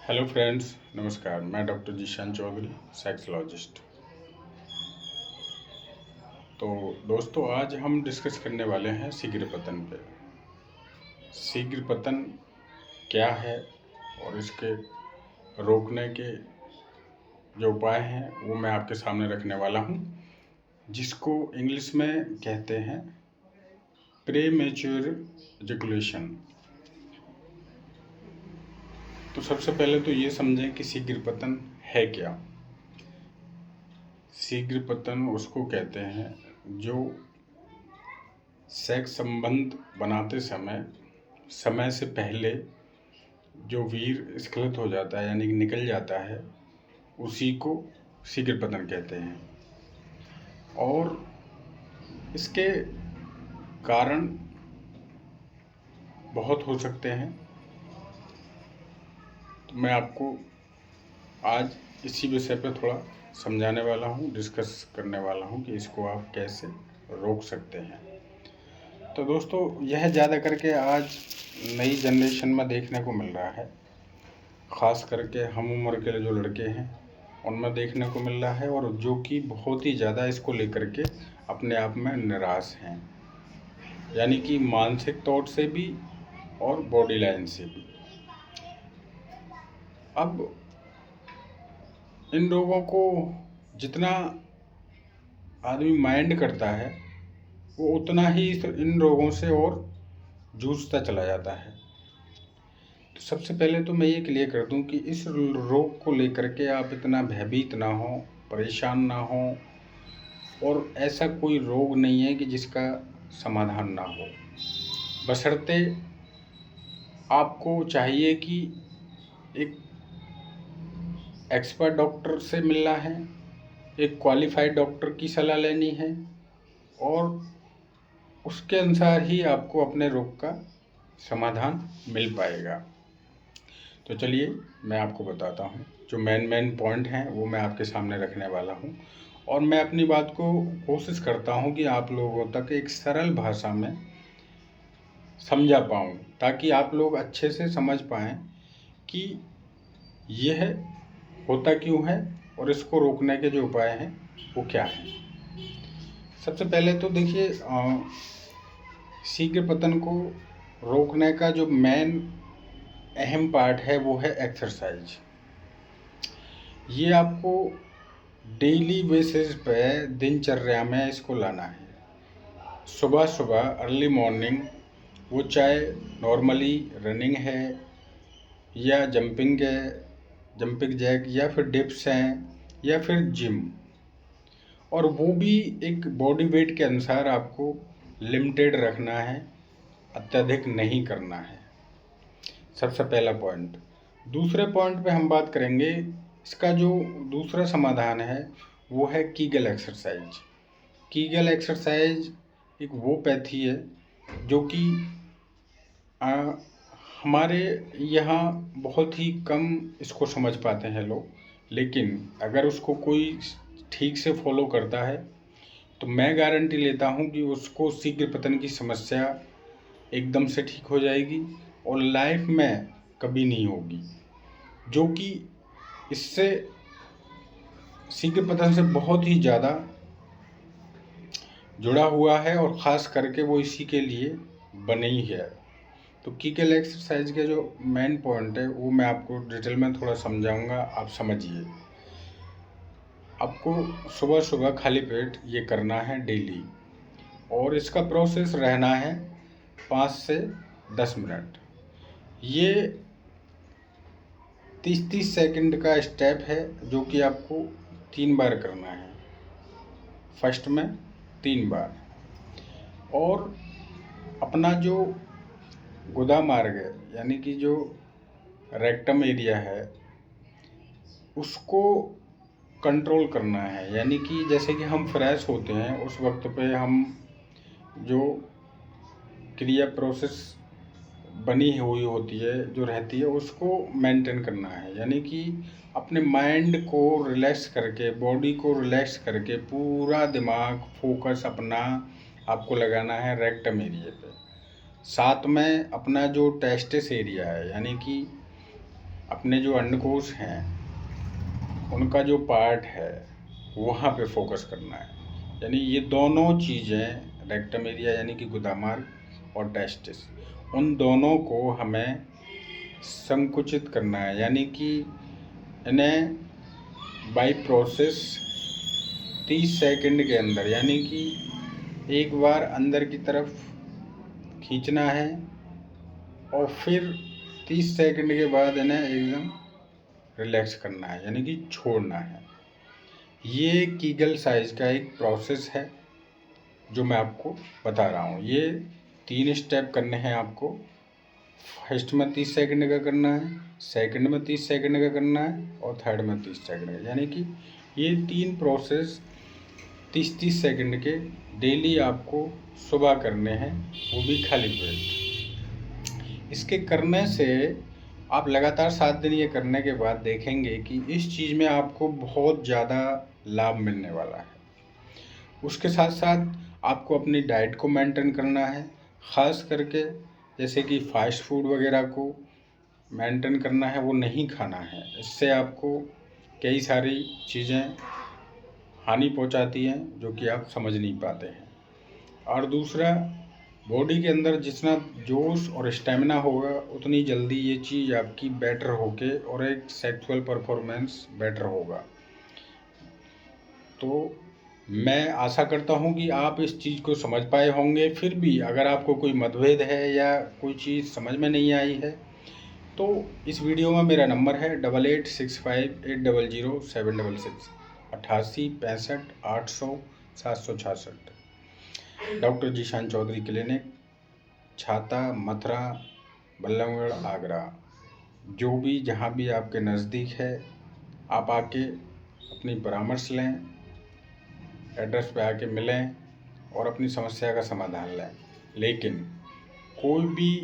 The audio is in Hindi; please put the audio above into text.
हेलो फ्रेंड्स, नमस्कार। मैं डॉक्टर जीशान चौधरी, सेक्सोलॉजिस्ट। तो दोस्तों, आज हम डिस्कस करने वाले हैं शीघ्र पतन पे। शीघ्र पतन क्या है और इसके रोकने के जो उपाय हैं वो मैं आपके सामने रखने वाला हूँ, जिसको इंग्लिश में कहते हैं प्रीमेच्योर एजैकुलेशन। तो सबसे पहले तो ये समझें कि शीघ्र पतन है क्या। शीघ्र पतन उसको कहते हैं जो सेक्स संबंध बनाते समय से पहले जो वीर्य स्खलित हो जाता है, यानी कि निकल जाता है, उसी को शीघ्र पतन कहते हैं। और इसके कारण बहुत हो सकते हैं। तो मैं आपको आज इसी विषय पर थोड़ा समझाने वाला हूँ, डिस्कस करने वाला हूँ कि इसको आप कैसे रोक सकते हैं। तो दोस्तों, यह ज़्यादा करके आज नई जनरेशन में देखने को मिल रहा है, ख़ास करके हम उम्र के जो लड़के हैं उनमें देखने को मिल रहा है, और जो कि बहुत ही ज़्यादा इसको लेकर के अपने आप में निराश हैं, यानी कि मानसिक तौर से भी और बॉडी लाइन से भी। अब इन लोगों को जितना आदमी माइंड करता है वो उतना ही इन रोगों से और जूझता चला जाता है। तो सबसे पहले तो मैं ये क्लियर कर दूं कि इस रोग को लेकर के आप इतना भयभीत ना हो, परेशान ना हो, और ऐसा कोई रोग नहीं है कि जिसका समाधान ना हो। बशर्ते आपको चाहिए कि एक एक्सपर्ट डॉक्टर से मिलना है, एक क्वालिफाइड डॉक्टर की सलाह लेनी है, और उसके अनुसार ही आपको अपने रोग का समाधान मिल पाएगा। तो चलिए मैं आपको बताता हूँ, जो मेन पॉइंट हैं वो मैं आपके सामने रखने वाला हूँ, और मैं अपनी बात को कोशिश करता हूँ कि आप लोगों तक एक सरल भाषा में समझा पाऊँ, ताकि आप लोग अच्छे से समझ पाएँ कि यह होता क्यों है और इसको रोकने के जो उपाय हैं वो क्या हैं। सबसे पहले तो देखिए, शीघ्र पतन को रोकने का जो मेन अहम पार्ट है वो है एक्सरसाइज। ये आपको डेली बेसिस पे दिनचर्या में इसको लाना है। सुबह सुबह अर्ली मॉर्निंग, वो चाहे नॉर्मली रनिंग है या जंपिंग जैक या फिर डिप्स हैं या फिर जिम, और वो भी एक बॉडी वेट के अनुसार आपको लिमिटेड रखना है, अत्यधिक नहीं करना है। सबसे पहला पॉइंट। दूसरे पॉइंट पे हम बात करेंगे, इसका जो दूसरा समाधान है वो है कीगल एक्सरसाइज। कीगल एक्सरसाइज एक वो पैथी है जो कि हमारे यहाँ बहुत ही कम इसको समझ पाते हैं लोग, लेकिन अगर उसको कोई ठीक से फॉलो करता है तो मैं गारंटी लेता हूँ कि उसको शीघ्र पतन की समस्या एकदम से ठीक हो जाएगी और लाइफ में कभी नहीं होगी, जो कि इससे शीघ्र पतन से बहुत ही ज़्यादा जुड़ा हुआ है, और ख़ास करके वो इसी के लिए बने ही है। तो कीगल एक्सरसाइज के जो मेन पॉइंट है वो मैं आपको डिटेल में थोड़ा समझाऊंगा, आप समझिए। आपको सुबह सुबह खाली पेट ये करना है डेली, और इसका प्रोसेस रहना है 5 से 10 मिनट। ये 30-30 सेकंड का स्टेप है जो कि आपको 3 बार करना है। फर्स्ट में 3 बार, और अपना जो गुदा मार्ग है, यानी कि जो रेक्टम एरिया है, उसको कंट्रोल करना है। यानी कि जैसे कि हम फ्रेश होते हैं उस वक्त पे हम जो क्रिया प्रोसेस बनी हुई होती है, जो रहती है, उसको मेंटेन करना है। यानी कि अपने माइंड को रिलैक्स करके, बॉडी को रिलैक्स करके, पूरा दिमाग फोकस अपना आपको लगाना है रेक्टम एरिया पे। साथ में अपना जो टेस्टिस एरिया है, यानी कि अपने जो अंडकोश हैं उनका जो पार्ट है वहाँ पे फोकस करना है। यानी ये दोनों चीज़ें, रेक्टम एरिया यानी कि गुदामार्ग और टेस्टिस, उन दोनों को हमें संकुचित करना है। यानी कि इन्हें बाई प्रोसेस 30 सेकंड के अंदर, यानी कि एक बार अंदर की तरफ खींचना है और फिर 30 सेकंड के बाद इन्हें एकदम रिलैक्स करना है, यानी कि छोड़ना है। ये कीगल साइज का एक प्रोसेस है जो मैं आपको बता रहा हूँ। ये 3 स्टेप करने हैं आपको। फर्स्ट में 30 सेकंड का करना है, सेकंड में 30 सेकंड का करना है और थर्ड में 30 सेकंड का। यानी कि ये 3 प्रोसेस 30-30 सेकंड के डेली आपको सुबह करने हैं, वो भी खाली पेट। इसके करने से आप लगातार 7 दिन ये करने के बाद देखेंगे कि इस चीज़ में आपको बहुत ज़्यादा लाभ मिलने वाला है। उसके साथ साथ आपको अपनी डाइट को मेंटेन करना है, ख़ास करके जैसे कि फास्ट फूड वगैरह को मेंटेन करना है, वो नहीं खाना है। इससे आपको कई सारी चीज़ें हानि पहुंचाती हैं जो कि आप समझ नहीं पाते हैं। और दूसरा, बॉडी के अंदर जितना जोश और स्टेमिना होगा उतनी जल्दी ये चीज़ आपकी बेटर होके और एक सेक्सुअल परफॉर्मेंस बेटर होगा। तो मैं आशा करता हूँ कि आप इस चीज़ को समझ पाए होंगे। फिर भी अगर आपको कोई मतभेद है या कोई चीज़ समझ में नहीं आई है तो इस वीडियो में मेरा नंबर है 8865800766 8865800766। डॉक्टर जीशान चौधरी क्लिनिक, छाता, मथुरा, बल्लभगढ़, आगरा। जो भी जहाँ भी आपके नज़दीक है आप आके अपनी परामर्श लें, एड्रेस पे आके मिलें और अपनी समस्या का समाधान लें। लेकिन कोई भी